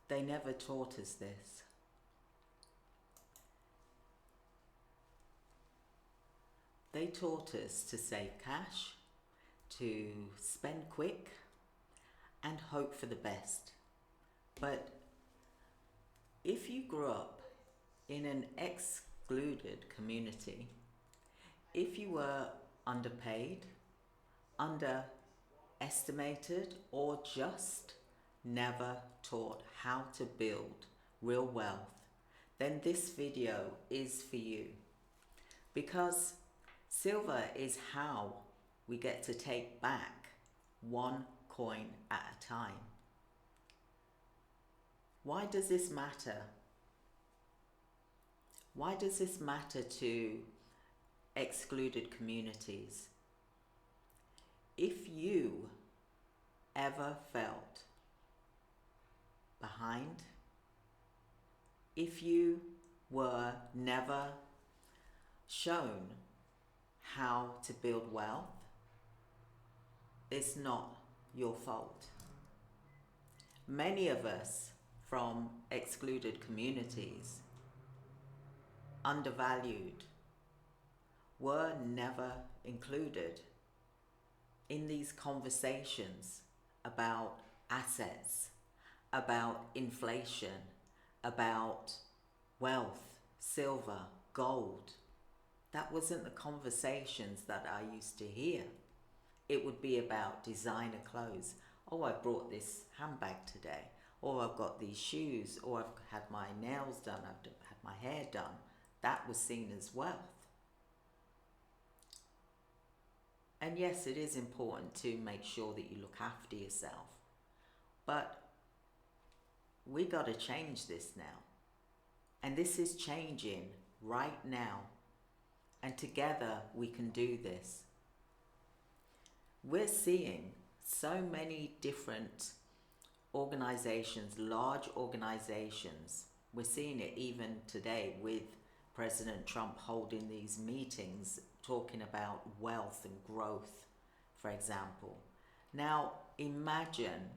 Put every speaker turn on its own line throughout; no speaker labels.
They never taught us this. They taught us to save cash, to spend quick, and hope for the best. But if you grew up in an excluded community, if you were underpaid, underestimated, or just never taught how to build real wealth, then this video is for you. Because silver is how we get to take back one coin at a time. Why does this matter? Why does this matter to excluded communities? If you ever felt behind, if you were never shown how to build wealth, it's not your fault. Many of us from excluded communities, undervalued, were never included in these conversations about assets, about inflation, about wealth, silver, gold. That wasn't the conversations that I used to hear. It would be about designer clothes. Oh, I brought this handbag today. Or I've got these shoes. Or I've had my nails done. I've had my hair done. That was seen as wealth. And yes, it is important to make sure that you look after yourself. But we got to change this now. And this is changing right now. And together we can do this. We're seeing so many different organizations, large organizations. We're seeing it even today with President Trump holding these meetings talking about wealth and growth, for example. Now imagine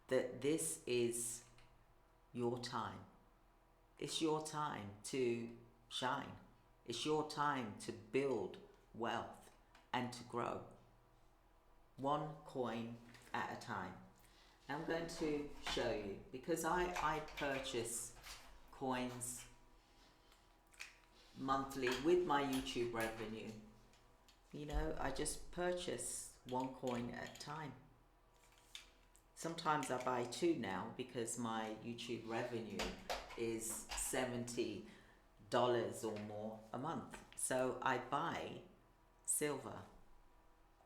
that this is your time. It's your time to shine. It's your time to build wealth and to grow. One coin at a time. I'm going to show you because I purchase coins monthly with my YouTube revenue. You know, I just purchase one coin at a time. Sometimes I buy two now because my YouTube revenue is $70 or more a month. So I buy silver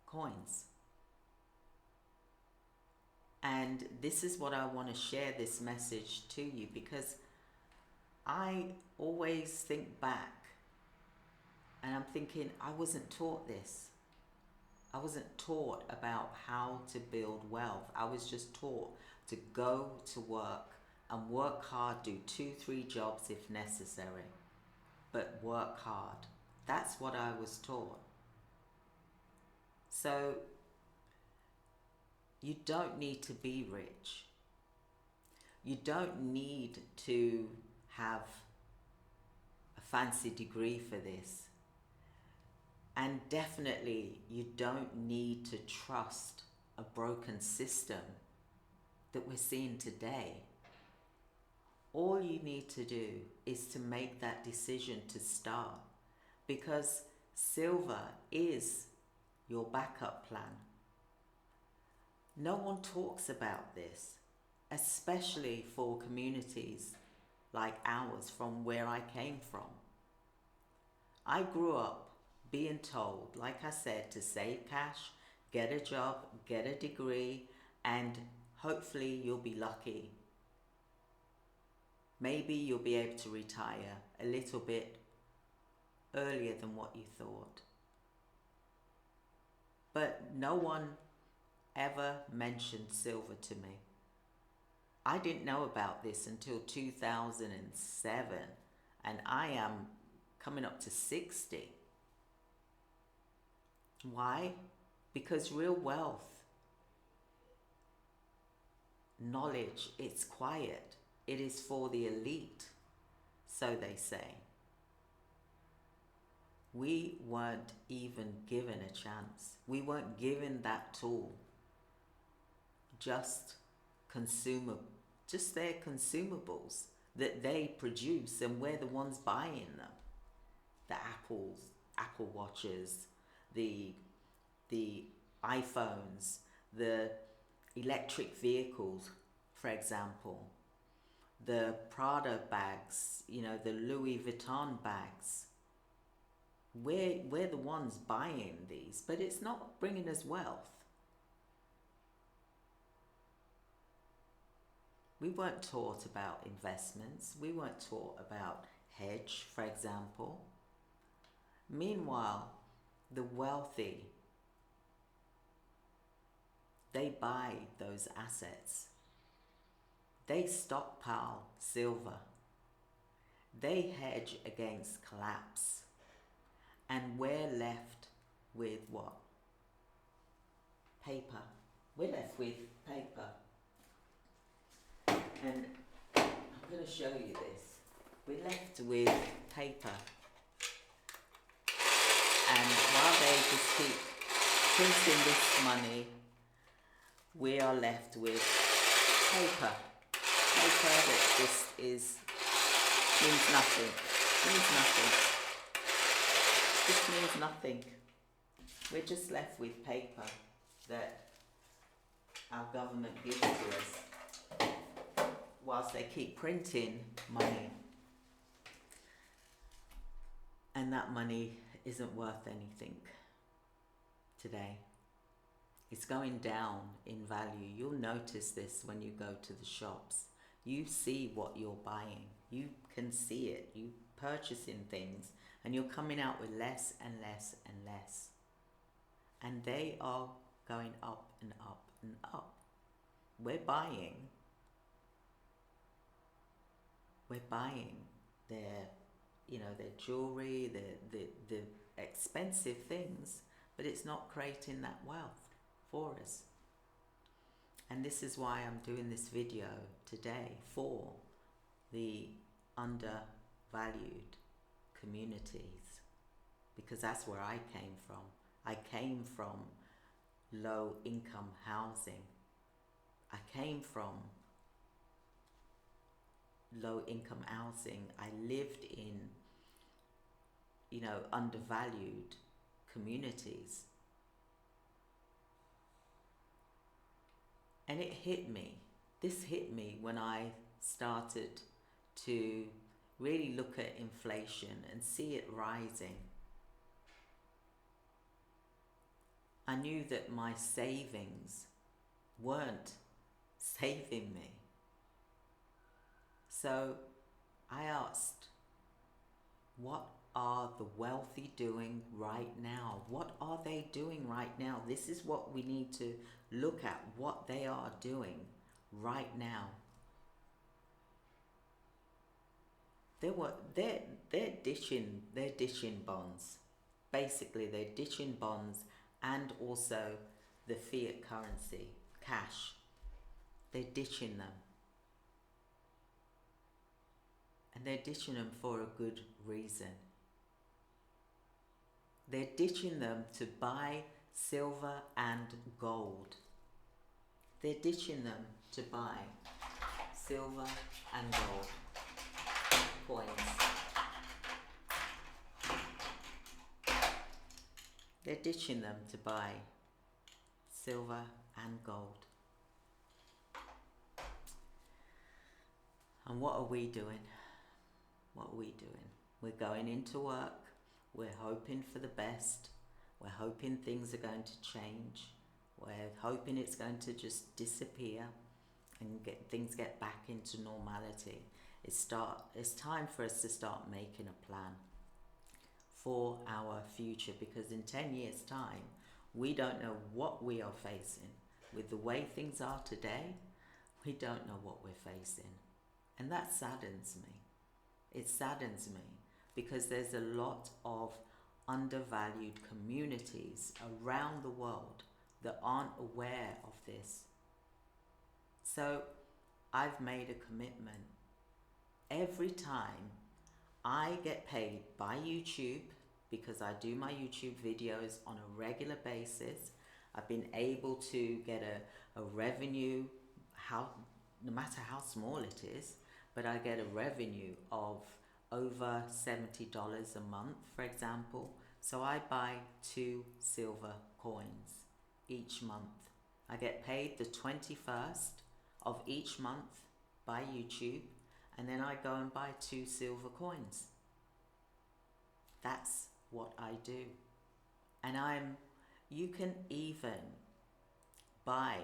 coins. And this is what I want to share this message to you because I always think back and I'm thinking I wasn't taught this. I wasn't taught about how to build wealth. I was just taught to go to work and work hard, do 2-3 jobs if necessary, but work hard. That's what I was taught. So you don't need to be rich. You don't need to have a fancy degree for this. And definitely you don't need to trust a broken system that we're seeing today. All you need to do is to make that decision to start because silver is your backup plan. No one talks about this, especially for communities like ours from where I came from. I grew up being told, like I said, to save cash, get a job, get a degree, and hopefully you'll be lucky. Maybe you'll be able to retire a little bit earlier than what you thought. But no one ever mentioned silver to me. I didn't know about this until 2007, and I am coming up to 60. Why? Because real wealth knowledge, it's quiet. It is for the elite, so they say. We weren't even given a chance. We weren't given that tool. Just their consumables that they produce, and we're the ones buying them. The Apple Watches, the iPhones, the electric vehicles, for example, the Prada bags, the Louis Vuitton bags. We're the ones buying these, but it's not bringing us wealth. We weren't taught about investments. We weren't taught about hedge, for example. Meanwhile, the wealthy, they buy those assets. They stockpile silver. They hedge against collapse. And we're left with what? Paper. We're left with paper. And I'm going to show you this. We're left with paper. And while they just keep printing this money, we are left with paper. Paper that just means nothing. This means nothing. We're just left with paper that our government gives to us whilst they keep printing money. And that money isn't worth anything today. It's going down in value. You'll notice this when you go to the shops. You see what you're buying. You can see it. You're purchasing things and you're coming out with less and less and less. And they are going up and up and up. We're buying their jewelry, the expensive things, but it's not creating that wealth for us. And this is why I'm doing this video today for the undervalued communities, because that's where I came from. I came from low income housing. I came from low income housing. I lived in, undervalued communities. And it hit me. This hit me when I started to really look at inflation and see it rising. I knew that my savings weren't saving me. So I asked, what are the wealthy doing right now? What are they doing right now? This is what we need to look at, what they are doing right now. They're ditching bonds. Basically, they're ditching bonds and also the fiat currency, cash. They're ditching them. And they're ditching them for a good reason. They're ditching them to buy silver and gold. They're ditching them to buy silver and gold coins. They're ditching them to buy silver and gold. And what are we doing? What are we doing? We're going into work. We're hoping for the best. We're hoping things are going to change. We're hoping it's going to just disappear and things get back into normality. It's time for us to start making a plan for our future, because in 10 years' time, we don't know what we are facing. With the way things are today, we don't know what we're facing. And that saddens me. It saddens me because there's a lot of undervalued communities around the world that aren't aware of this. So I've made a commitment. Every time I get paid by YouTube, because I do my YouTube videos on a regular basis, I've been able to get a revenue, no matter how small it is, but I get a revenue of over $70 a month, for example. So I buy 2 silver coins each month. I get paid the 21st of each month by YouTube, and then I go and buy 2 silver coins. That's what I do. And you can even buy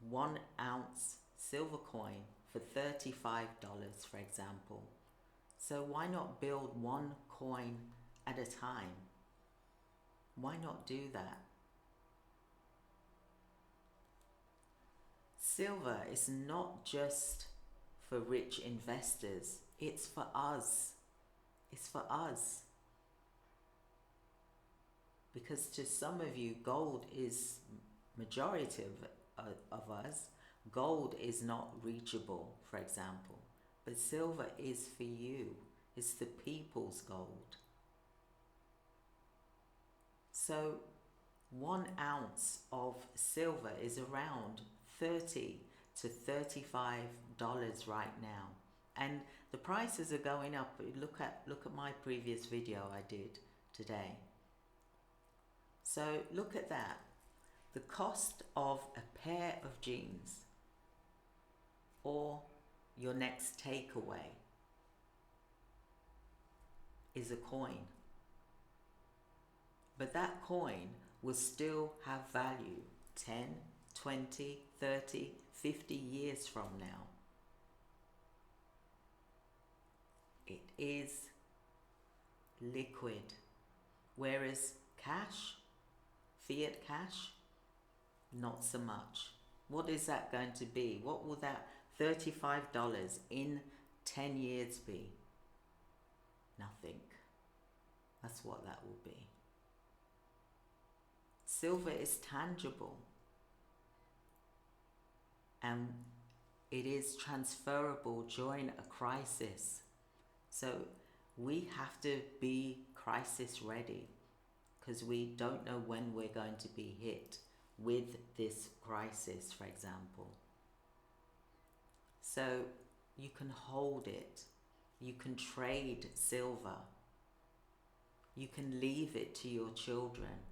1 ounce silver coin for $35, for example. So why not build 1 coin at a time? Why not do that? Silver is not just for rich investors, it's for us. It's for us. Because to some of you, gold is majority of us. Gold is not reachable, for example. But silver is for you. It's the people's gold. So 1 ounce of silver is around $30 to $35 right now. And the prices are going up. Look at my previous video I did today. So look at that. The cost of a pair of jeans or your next takeaway is a coin. But that coin will still have value 10, 20, 30, 50 years from now. It is liquid. Whereas cash, fiat cash, not so much. What is that going to be? What will that $35 in 10 years be? Nothing. That's what that will be. Silver is tangible and it is transferable during a crisis. So we have to be crisis ready because we don't know when we're going to be hit with this crisis, for example. So you can hold it. You can trade silver. You can leave it to your children.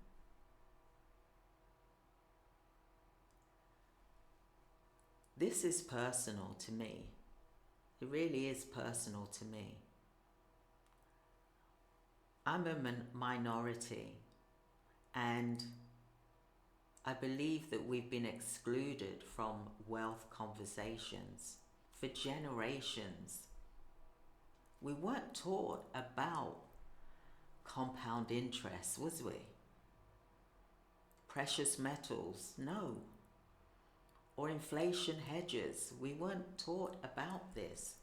This is personal to me. It really is personal to me. I'm a minority, and I believe that we've been excluded from wealth conversations for generations. We weren't taught about compound interest, was we? Precious metals, no. Or inflation hedges, we weren't taught about this.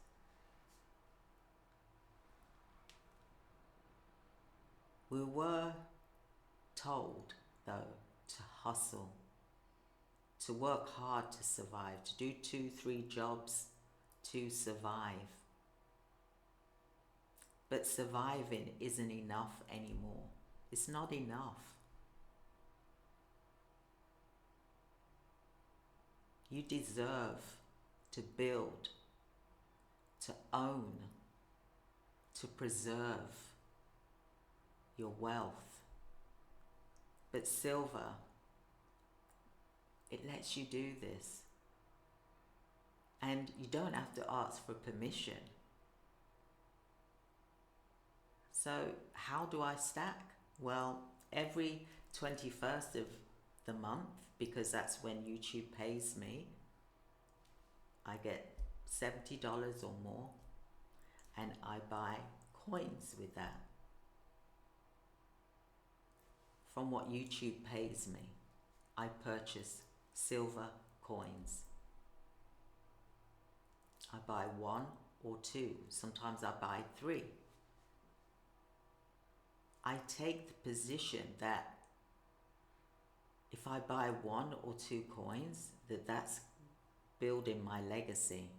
We were told, though, to hustle, to work hard to survive, to do 2, 3 jobs to survive. But surviving isn't enough anymore. It's not enough. You deserve to build, to own, to preserve your wealth. But silver, it lets you do this. And you don't have to ask for permission. So how do I stack? Well, every 21st of the month, because that's when YouTube pays me, I get $70 or more, and I buy coins with that. From what YouTube pays me, I purchase silver coins. I buy 1 or 2, sometimes I buy 3. I take the position that if I buy 1 or 2 coins, that's building my legacy,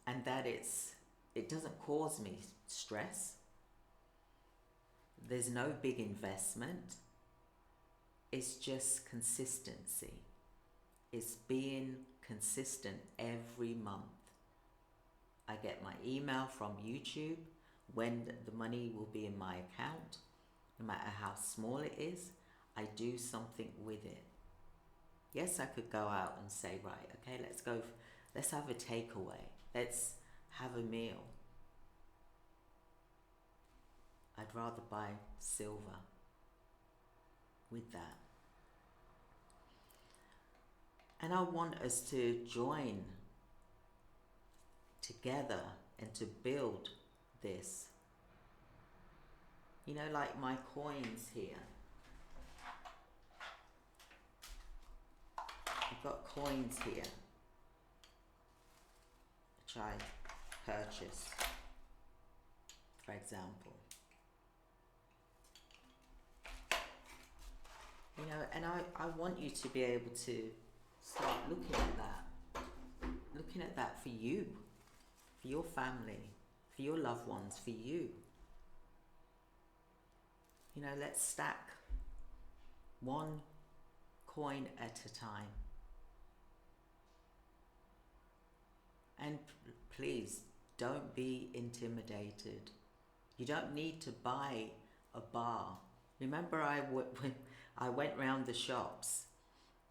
and that it doesn't cause me stress. There's no big investment. It's just consistency. It's being consistent every month. I get my email from YouTube when the money will be in my account. No matter how small it is, I do something with it. Yes, I could go out and say, right, okay, let's have a takeaway. Let's have a meal. I'd rather buy silver with that. And I want us to join together and to build this. You know, like my coins here. I've got coins here, which I purchased, for example. You know, and I want you to be able to start looking at that for you, for your family, for your loved ones, for you. You know, let's stack one coin at a time. And please, don't be intimidated. You don't need to buy a bar. Remember, I went round the shops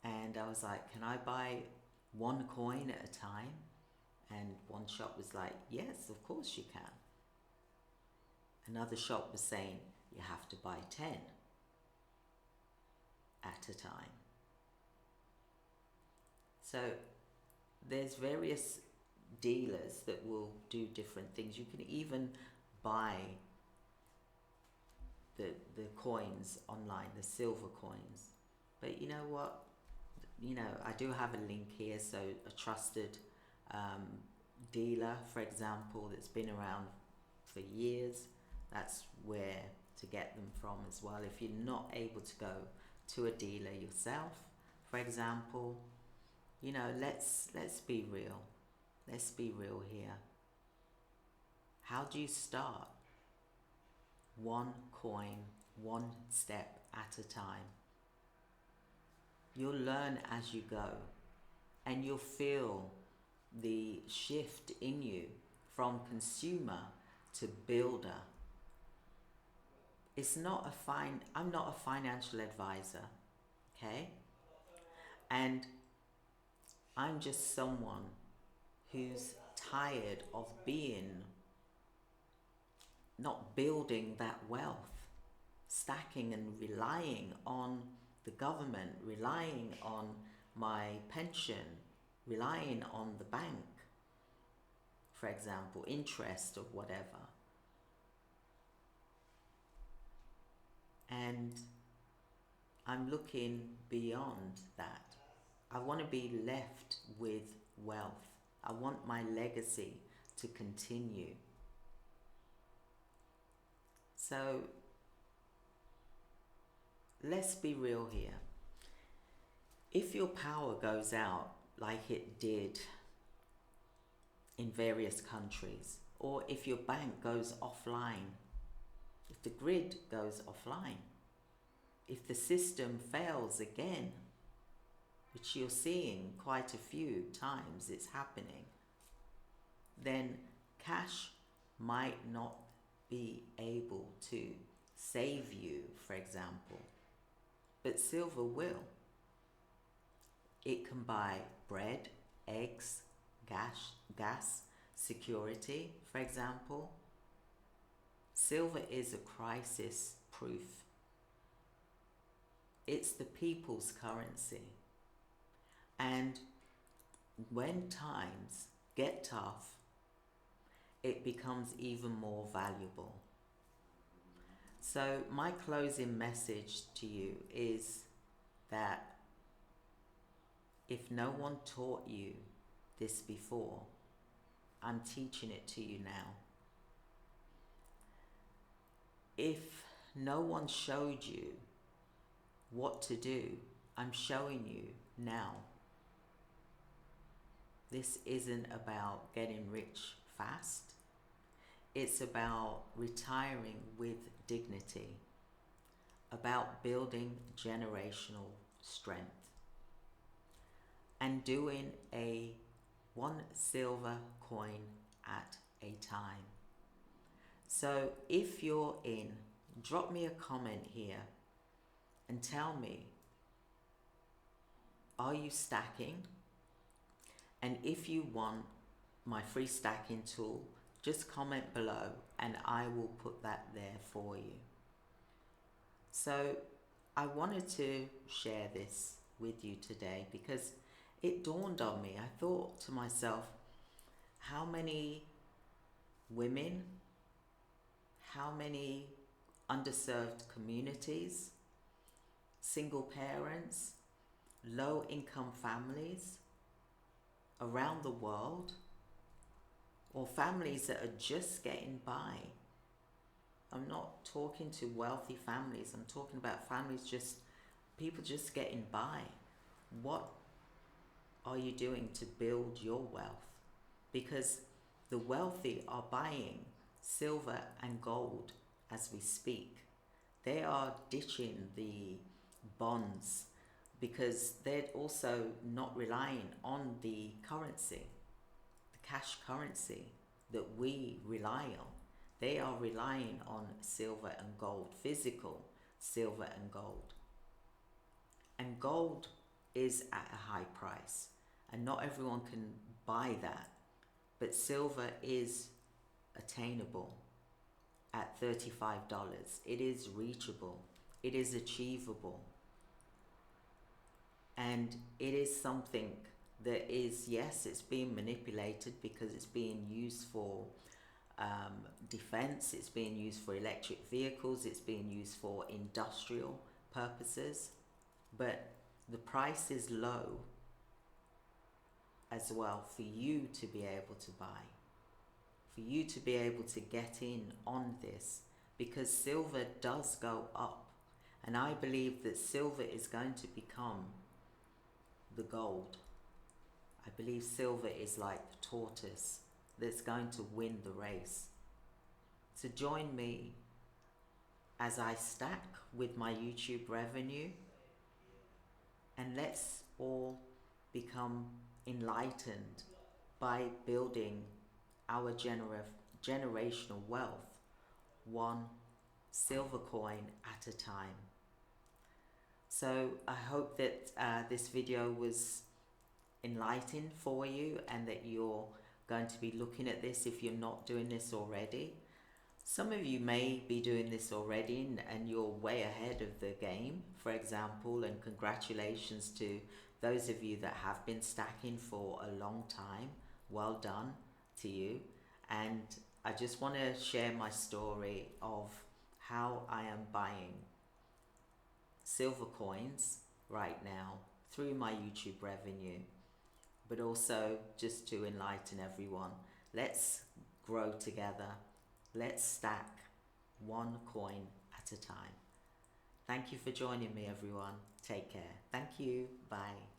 and I was like, can I buy one coin at a time? And one shop was like, yes, of course you can. Another shop was saying, you have to buy 10 at a time. So there's various dealers that will do different things. You can even buy the coins online, the silver coins. But you know what? You know, I do have a link here, so a trusted dealer, for example, that's been around for years, that's where to get them from as well. If you're not able to go to a dealer yourself, for example, you know, let's be real. Let's be real here. How do you start? One coin, one step at a time. You'll learn as you go, and you'll feel the shift in you from consumer to builder. I'm not a financial advisor, okay? And I'm just someone who's tired of not building that wealth, stacking and relying on the government, relying on my pension, relying on the bank, for example, interest or whatever. And I'm looking beyond that. I want to be left with wealth. I want my legacy to continue. So let's be real here. If your power goes out like it did in various countries, or if your bank goes offline, if the grid goes offline, if the system fails again, which you're seeing quite a few times it's happening, then cash might not be able to save you, for example, but silver will. It can buy bread, eggs, gas, security, for example. Silver is a crisis proof. It's the people's currency. And when times get tough, it becomes even more valuable. So my closing message to you is that if no one taught you this before, I'm teaching it to you now. If no one showed you what to do, I'm showing you now. This isn't about getting rich fast. It's about retiring with dignity, about building generational strength, and doing a one silver coin at a time. So if you're in, drop me a comment here and tell me, are you stacking? And if you want my free stacking tool, just comment below and I will put that there for you. So I wanted to share this with you today because it dawned on me. I thought to myself, how many women, how many underserved communities, single parents, low income families around the world, or families that are just getting by. I'm not talking to wealthy families, I'm talking about people just getting by. What are you doing to build your wealth? Because the wealthy are buying silver and gold as we speak. They are ditching the bonds because they're also not relying on the currency, the cash currency that we rely on. They are relying on silver and gold, physical silver and gold. And gold is at a high price, and not everyone can buy that. But silver is attainable at $35. It is reachable. It is achievable. And it is something that is, yes, it's being manipulated because it's being used for defense, it's being used for electric vehicles, it's being used for industrial purposes. But the price is low as well for you to be able to buy, for you to be able to get in on this, because silver does go up. And I believe that silver is going to become the gold. I believe silver is like the tortoise that's going to win the race. So join me as I stack with my YouTube revenue, and let's all become enlightened by building our generational wealth, one silver coin at a time. So I hope that this video was enlightening for you, and that you're going to be looking at this if you're not doing this already. Some of you may be doing this already and you're way ahead of the game, for example, and congratulations to those of you that have been stacking for a long time. Well done to you. And I just want to share my story of how I am buying silver coins right now through my YouTube revenue, but also just to enlighten everyone. Let's grow together. Let's stack one coin at a time. Thank you for joining me, everyone. Take care. Thank you. Bye.